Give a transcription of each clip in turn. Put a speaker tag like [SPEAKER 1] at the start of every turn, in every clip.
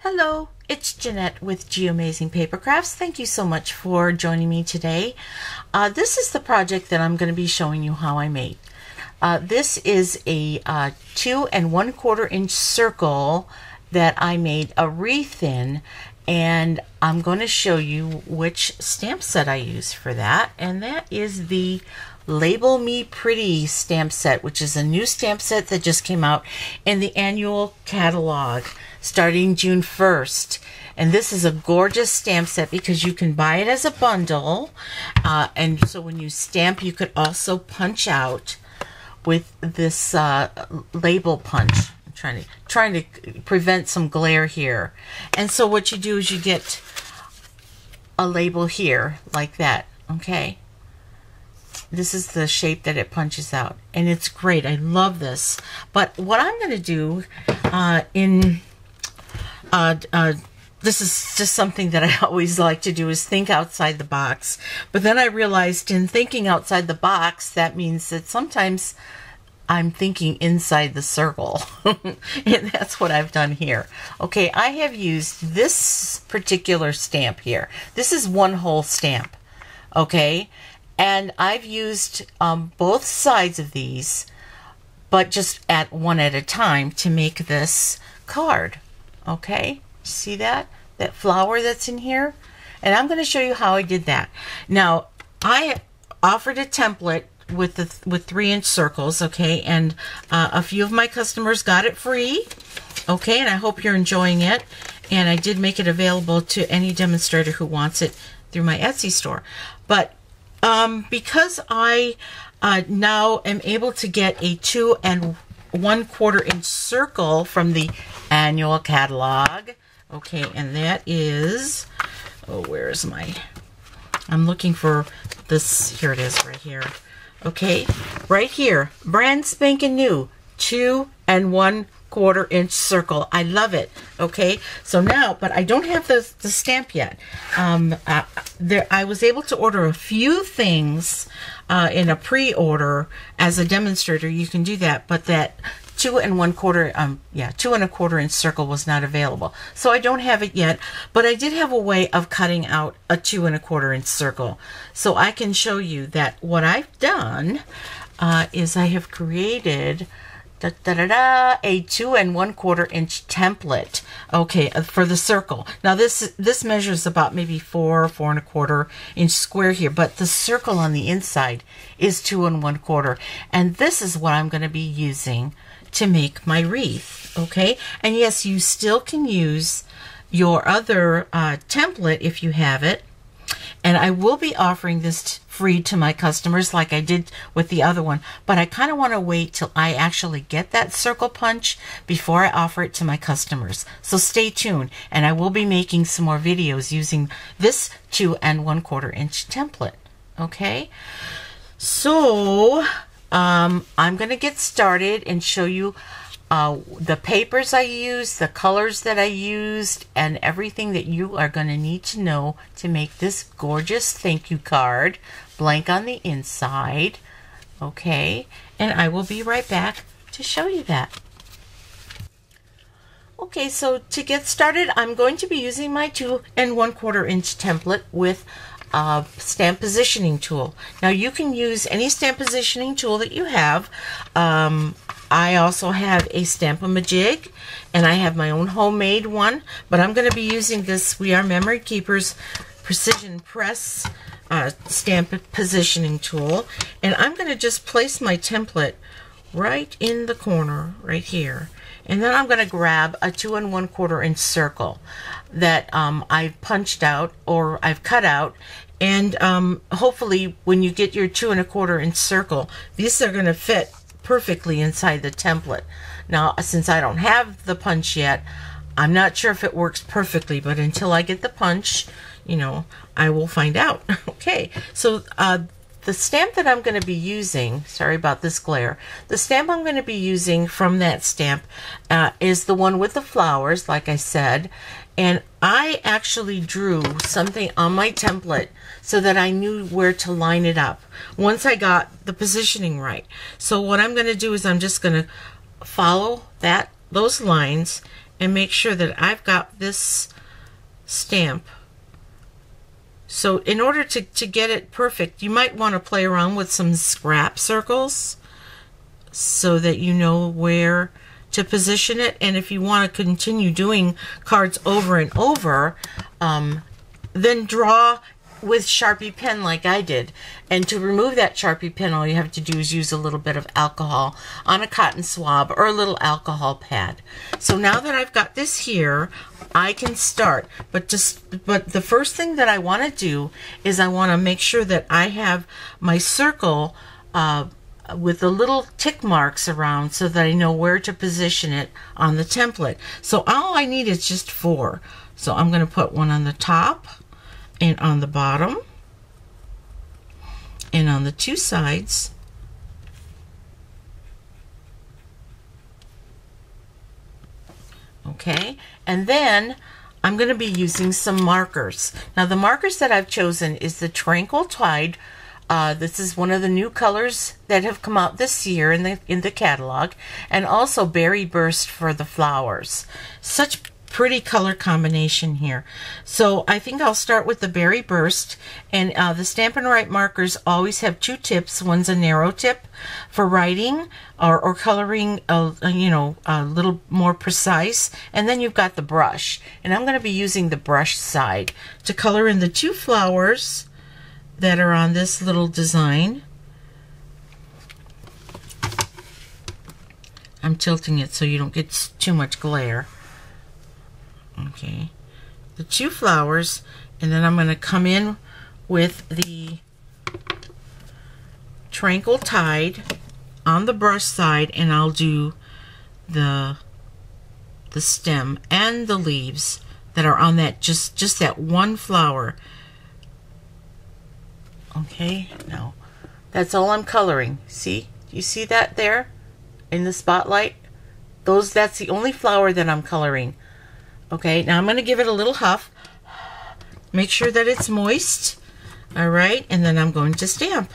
[SPEAKER 1] Hello, it's Jeanette with Amazing Paper Crafts. Thank you so much for joining me today. This is the project that I'm going to be showing you how I made. This is a 2 1/4 inch circle that I made a wreath in, and I'm going to show you which stamp set I use for that, and that is the Label Me Pretty stamp set, which is a new stamp set that just came out in the annual catalog starting June 1st. And this is a gorgeous stamp set because you can buy it as a bundle, and so when you stamp you could also punch out with this label punch. I'm trying to prevent some glare here. And so what you do is you get a label here like that, okay? This is the shape that it punches out, and it's great. I love this. But what I'm going to do this is just something that I always like to do, is think outside the box. But then I realized in thinking outside the box, that means that sometimes I'm thinking inside the circle. And that's what I've done here. Okay, I have used this particular stamp here. This is one whole stamp, okay? And I've used both sides of these, but just at one at a time to make this card. Okay, see that flower that's in here? And I'm going to show you how I did that. Now, I offered a template with 3-inch circles, okay, and a few of my customers got it free, okay, and I hope you're enjoying it. And I did make it available to any demonstrator who wants it through my Etsy store. But because I now am able to get a 2 1/4 inch circle from the annual catalog, okay, and that is, oh, where is my, I'm looking for this, here it is right here, okay, right here, brand spanking new, 2 1/4 inch circle. I love it. Okay, so now, but I don't have the stamp yet. I was able to order a few things in a pre-order as a demonstrator. You can do that, but that 2 1/4 inch circle was not available, so I don't have it yet. But I did have a way of cutting out a 2 1/4 inch circle, so I can show you that what I've done is I have created a 2 1/4 inch template, okay, for the circle. Now this measures about maybe 4 1/4 inch square here, but the circle on the inside is 2 1/4, and this is what I'm going to be using to make my wreath, okay? And yes, you still can use your other template if you have it, and I will be offering this free to my customers like I did with the other one, but I kind of want to wait till I actually get that circle punch before I offer it to my customers. So stay tuned, and I will be making some more videos using this 2 1/4 inch template, okay? So I'm going to get started and show you the papers I used, the colors that I used, and everything that you are going to need to know to make this gorgeous thank you card, blank on the inside, okay? And I will be right back to show you that. Okay, so to get started, I'm going to be using my 2 1/4 inch template with stamp positioning tool. Now you can use any stamp positioning tool that you have. I also have a Stampin'-Up, and I have my own homemade one, but I'm going to be using this We Are Memory Keepers Precision Press stamp positioning tool, and I'm going to just place my template right in the corner right here, and then I'm going to grab a 2 1/4 inch circle that I've punched out or I've cut out, and hopefully when you get your 2 1/4 inch circle, these are going to fit perfectly inside the template. Now, since I don't have the punch yet, I'm not sure if it works perfectly, but until I get the punch, you know, I will find out. Okay, so the stamp that I'm going to be using, sorry about this glare, the stamp I'm going to be using from that stamp is the one with the flowers, like I said, and I actually drew something on my template so that I knew where to line it up once I got the positioning right. So what I'm going to do is I'm just going to follow those lines and make sure that I've got this stamp. So in order to get it perfect, you might want to play around with some scrap circles so that you know where to position it. And if you want to continue doing cards over and over, then draw with Sharpie pen like I did. And to remove that Sharpie pen, all you have to do is use a little bit of alcohol on a cotton swab or a little alcohol pad. So now that I've got this here, I can start. But the first thing that I want to do is I want to make sure that I have my circle with the little tick marks around so that I know where to position it on the template. So all I need is just 4. So I'm going to put one on the top and on the bottom and on the 2 sides. Okay, and then I'm going to be using some markers. Now the markers that I've chosen is the Tranquil Tide. This is one of the new colors that have come out this year in the catalog, and also Berry Burst for the flowers. Such pretty color combination here. So I think I'll start with the Berry Burst, and the Stampin' Up markers always have 2 tips. One's a narrow tip for writing or coloring, you know, a little more precise, and then you've got the brush, and I'm going to be using the brush side to color in the 2 flowers that are on this little design. I'm tilting it so you don't get too much glare. Okay, the 2 flowers, and then I'm going to come in with the Tranquil Tide on the brush side, and I'll do the stem and the leaves that are on that just that one flower. Okay, now that's all I'm coloring. See, you see that there in the spotlight? That's the only flower that I'm coloring. Okay, now I'm going to give it a little huff. Make sure that it's moist. All right, and then I'm going to stamp.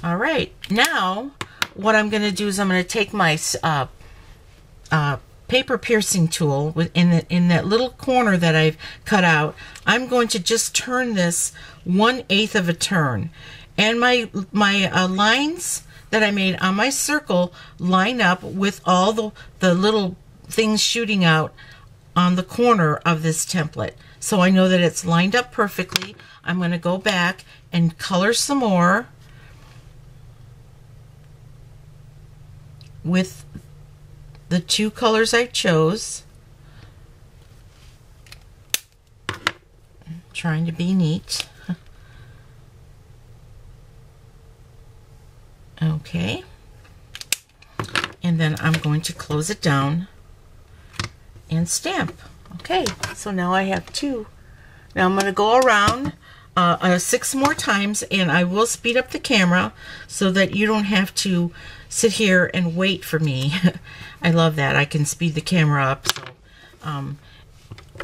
[SPEAKER 1] All right, now what I'm going to do is I'm going to take my paper piercing tool in that little corner that I've cut out. I'm going to just turn this 1/8 of a turn, and my lines that I made on my circle line up with all the little things shooting out on the corner of this template. So I know that it's lined up perfectly. I'm going to go back and color some more with the 2 colors I chose. I'm trying to be neat. Okay. And then I'm going to close it down and stamp. Okay, so now I have 2. Now I'm going to go around 6 more times, and I will speed up the camera so that you don't have to sit here and wait for me. I love that. I can speed the camera up. So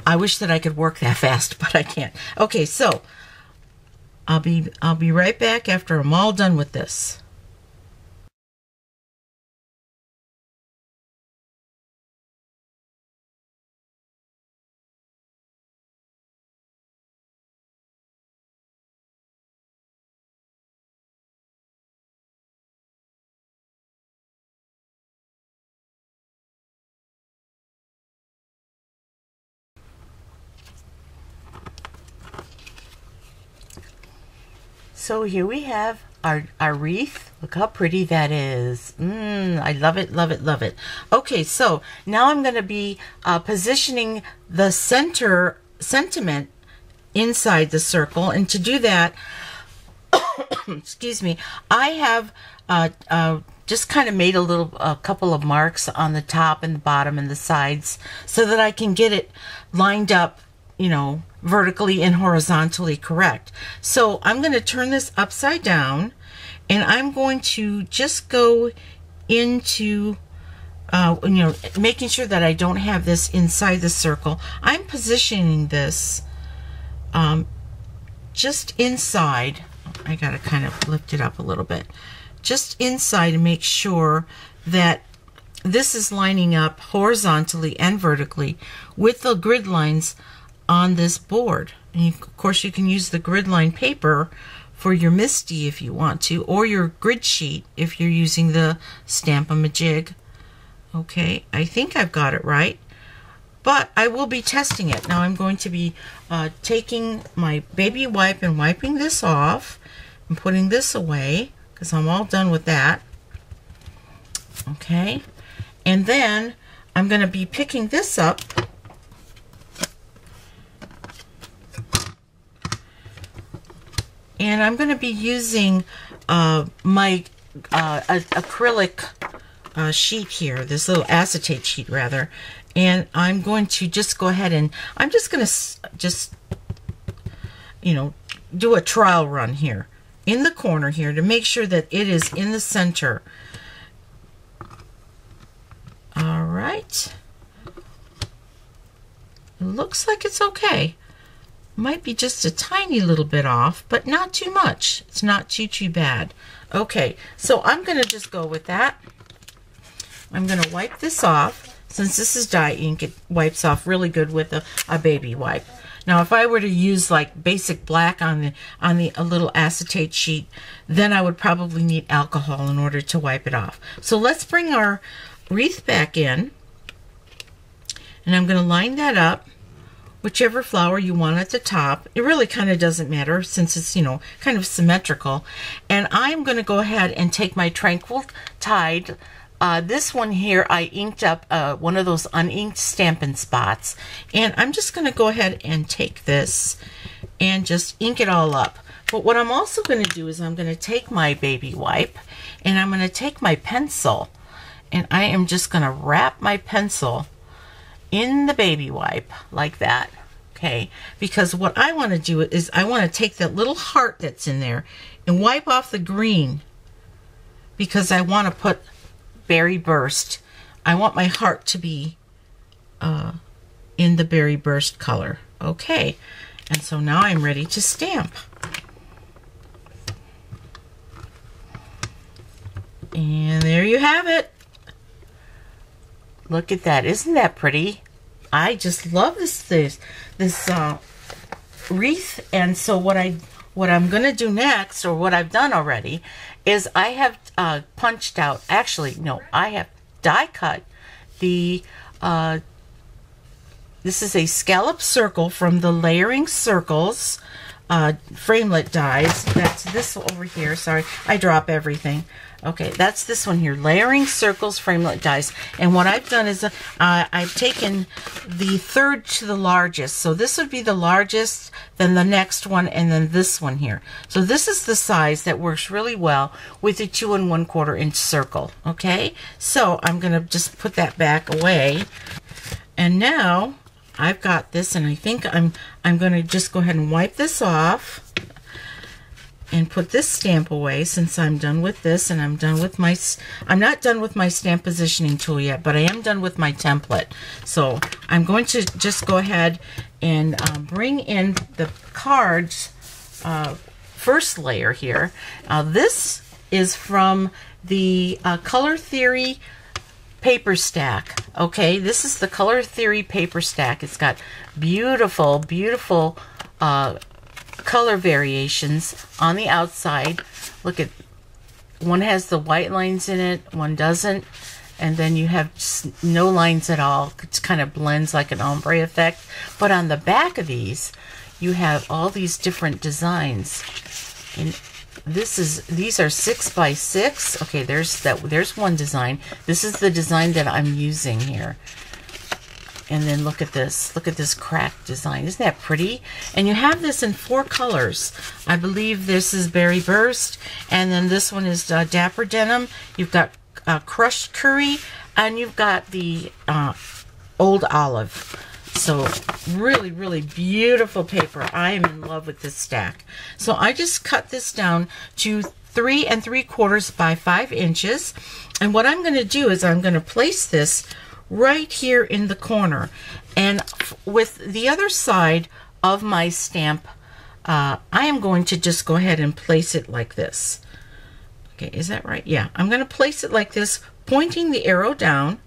[SPEAKER 1] I wish that I could work that fast, but I can't. Okay, so I'll be right back after I'm all done with this. So here we have our wreath. Look how pretty that is. I love it, love it, love it. Okay, so now I'm going to be positioning the center sentiment inside the circle, and to do that, excuse me, I have just kind of made a couple of marks on the top and the bottom and the sides so that I can get it lined up, you know, vertically and horizontally correct. So I'm going to turn this upside down, and I'm going to just go into you know, making sure that I don't have this inside the circle. I'm positioning this just inside. I gotta kind of lift it up a little bit, just inside, and make sure that this is lining up horizontally and vertically with the grid lines on this board. And of course, you can use the grid line paper for your MISTI if you want to, or your grid sheet if you're using the Stampin'-A-Jig. Okay, I think I've got it right, but I will be testing it. Now I'm going to be taking my baby wipe and wiping this off and putting this away because I'm all done with that. Okay, and then I'm going to be picking this up and I'm going to be using my acrylic sheet here, this little acetate sheet rather, and I'm going to just go ahead and I'm just going to you know, do a trial run here in the corner here to make sure that it is in the center. All right, it looks like it's okay. Might be just a tiny little bit off, but not too much. It's not too bad. Okay, so I'm going to just go with that. I'm going to wipe this off. Since this is dye ink, it wipes off really good with a baby wipe. Now, if I were to use like basic black on a little acetate sheet, then I would probably need alcohol in order to wipe it off. So let's bring our wreath back in, and I'm going to line that up. Whichever flower you want at the top. It really kind of doesn't matter since it's, you know, kind of symmetrical. And I'm going to go ahead and take my Tranquil Tide. This one here, I inked up one of those uninked Stampin' spots. And I'm just going to go ahead and take this and just ink it all up. But what I'm also going to do is I'm going to take my baby wipe and I'm going to take my pencil. And I am just going to wrap my pencil in the baby wipe like that. Okay, because what I want to do is I want to take that little heart that's in there and wipe off the green, because I want to put Berry Burst. I want my heart to be in the Berry Burst color. Okay, and so now I'm ready to stamp. And there you have it. Look at that. Isn't that pretty? I just love this wreath. And so what I'm going to do next, or what I've done already, is I have punched out, actually, no, I have die cut the, this is a scallop circle from the Layering Circles framelit dies. That's this over here. Sorry, I drop everything. Okay, that's this one here, Layering Circles framelit dies. And what I've done is I've taken the third to the largest. So this would be the largest, then the next one, and then this one here. So this is the size that works really well with a 2 1/4 inch circle. Okay, so I'm gonna just put that back away. And now I've got this, and I think I'm gonna just go ahead and wipe this off and put this stamp away, since I'm done with this, and I'm done with my, I'm not done with my stamp positioning tool yet, but I am done with my template. So I'm going to just go ahead and bring in the cards first layer here. This is from the Color Theory paper stack. Okay, this is the Color Theory paper stack. It's got beautiful, beautiful color variations on the outside. Look at, one has the white lines in it, one doesn't, and then you have just no lines at all. It kind of blends like an ombre effect. But on the back of these, you have all these different designs, and these are 6 by 6. Okay, there's one design. This is the design that I'm using here. And then look at this cracked design. Isn't that pretty? And you have this in 4 colors. I believe this is Berry Burst, and then this one is Dapper Denim. You've got Crushed Curry, and you've got the Old Olive. So really, really beautiful paper. I am in love with this stack. So I just cut this down to 3 3/4 by 5 inches. And what I'm going to do is I'm going to place this right here in the corner, and with the other side of my stamp, I am going to just go ahead and place it like this. Okay, is that right? Yeah, I'm going to place it like this pointing the arrow down,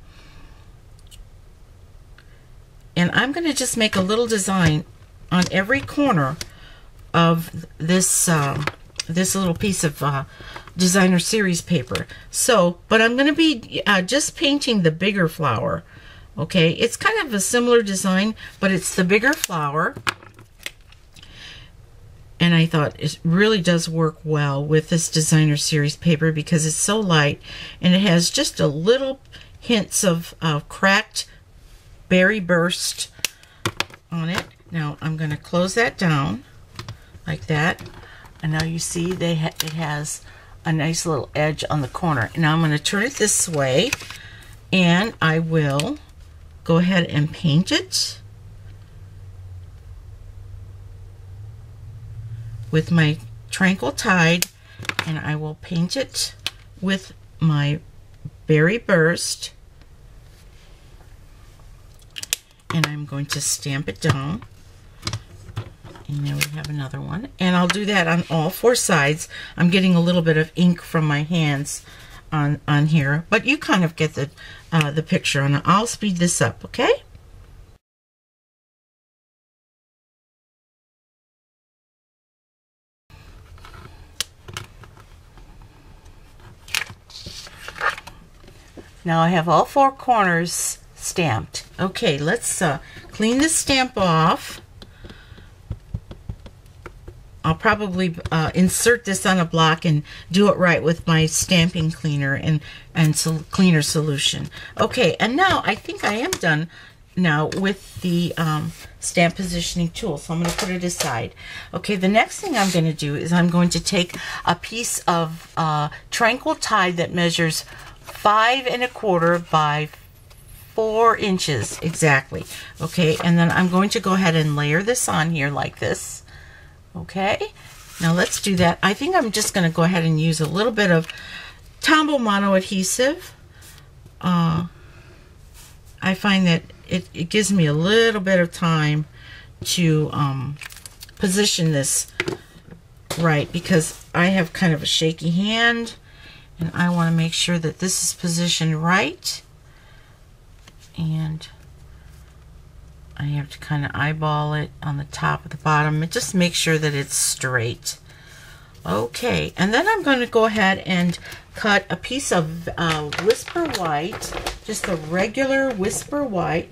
[SPEAKER 1] and I'm going to just make a little design on every corner of this this little piece of designer series paper. So, but I'm going to be just painting the bigger flower. Okay, it's kind of a similar design, but it's the bigger flower. And I thought it really does work well with this designer series paper because it's so light, and it has just a little hints of cracked berry burst on it. Now I'm going to close that down like that, and now you see it has a nice little edge on the corner. Now I'm going to turn it this way, and I will go ahead and paint it with my Tranquil Tide, and I will paint it with my Berry Burst, and I'm going to stamp it down. And then we have another one, and I'll do that on all four sides. I'm getting a little bit of ink from my hands on here, but you kind of get the picture, and I'll speed this up, okay? Now I have all four corners stamped. Okay, let's clean this stamp off. I'll probably insert this on a block and do it right with my stamping cleaner and cleaner solution. Okay, and now I think I am done now with the stamp positioning tool, so I'm going to put it aside. Okay, the next thing I'm going to do is I'm going to take a piece of Tranquil Tide that measures 5 1/4 by 4 inches exactly. Okay, and then I'm going to go ahead and layer this on here like this. Okay, now let's do that. I think I'm just going to go ahead and use a little bit of Tombow Mono adhesive. I find that it gives me a little bit of time to position this right, because I have kind of a shaky hand, and I want to make sure that this is positioned right, and I have to kind of eyeball it on the top of the bottom and just make sure that it's straight. Okay, and then I'm going to go ahead and cut a piece of Whisper White, just a regular Whisper White,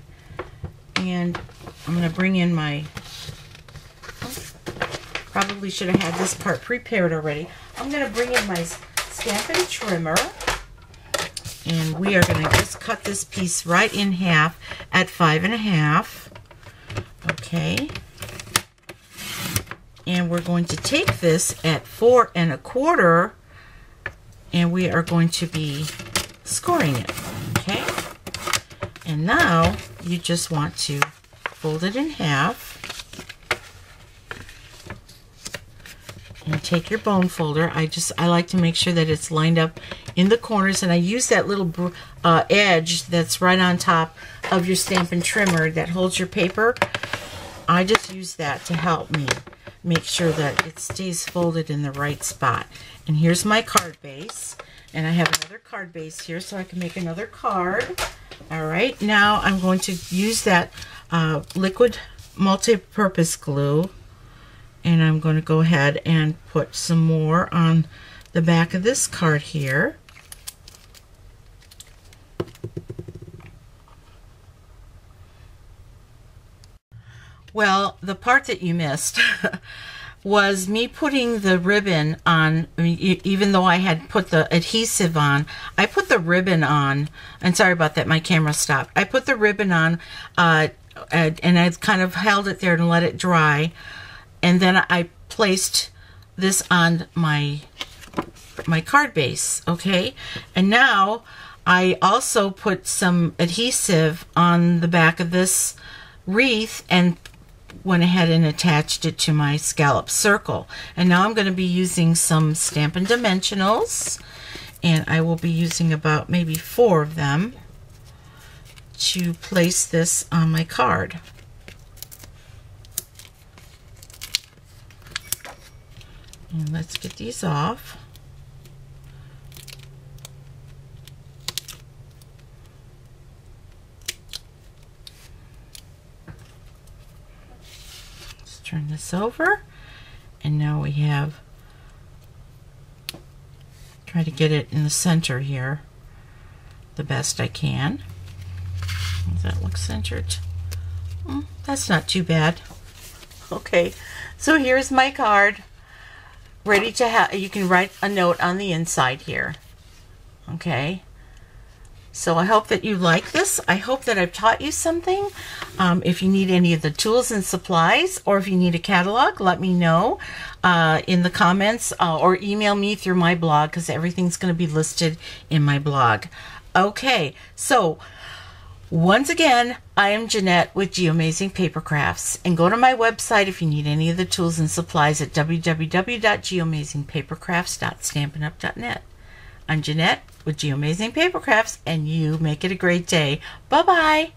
[SPEAKER 1] and I'm going to bring in my, probably should have had this part prepared already. I'm going to bring in my Stampin' Trimmer, and we are going to just cut this piece right in half at 5 1/2. Okay, and we're going to take this at 4 1/4, and we are going to be scoring it. Okay, and now you just want to fold it in half and take your bone folder. I like to make sure that it's lined up in the corners, and I use that little edge that's right on top of your Stampin' Trimmer that holds your paper. I just use that to help me make sure that it stays folded in the right spot. And here's my card base, and I have another card base here so I can make another card. All right, now I'm going to use that liquid multi-purpose glue, and I'm going to go ahead and put some more on the back of this card here. Well, the part that you missed was me putting the ribbon on. I mean, even though I had put the adhesive on, I put the ribbon on, and sorry about that, my camera stopped. I put the ribbon on, and I kind of held it there and let it dry, and then I placed this on my card base. Okay, and now I also put some adhesive on the back of this wreath and went ahead and attached it to my scallop circle. And now I'm going to be using some Stampin' Dimensionals, and I will be using about maybe 4 of them to place this on my card. And let's get these off. turn this over, and now we have, try to get it in the center here the best I can. Does that look centered? That's not too bad. Okay, so here's my card, ready to have, you can write a note on the inside here. Okay, so I hope that you like this. I hope that I've taught you something. If you need any of the tools and supplies, or if you need a catalog, let me know in the comments, or email me through my blog, because everything's going to be listed in my blog. Okay, so once again, I am Jeanette with Geomazing Paper Crafts, and go to my website if you need any of the tools and supplies at www.geomazingpapercrafts.stampinup.net. I'm Jeanette with Geomazing Paper Crafts, and you make it a great day. Bye-bye.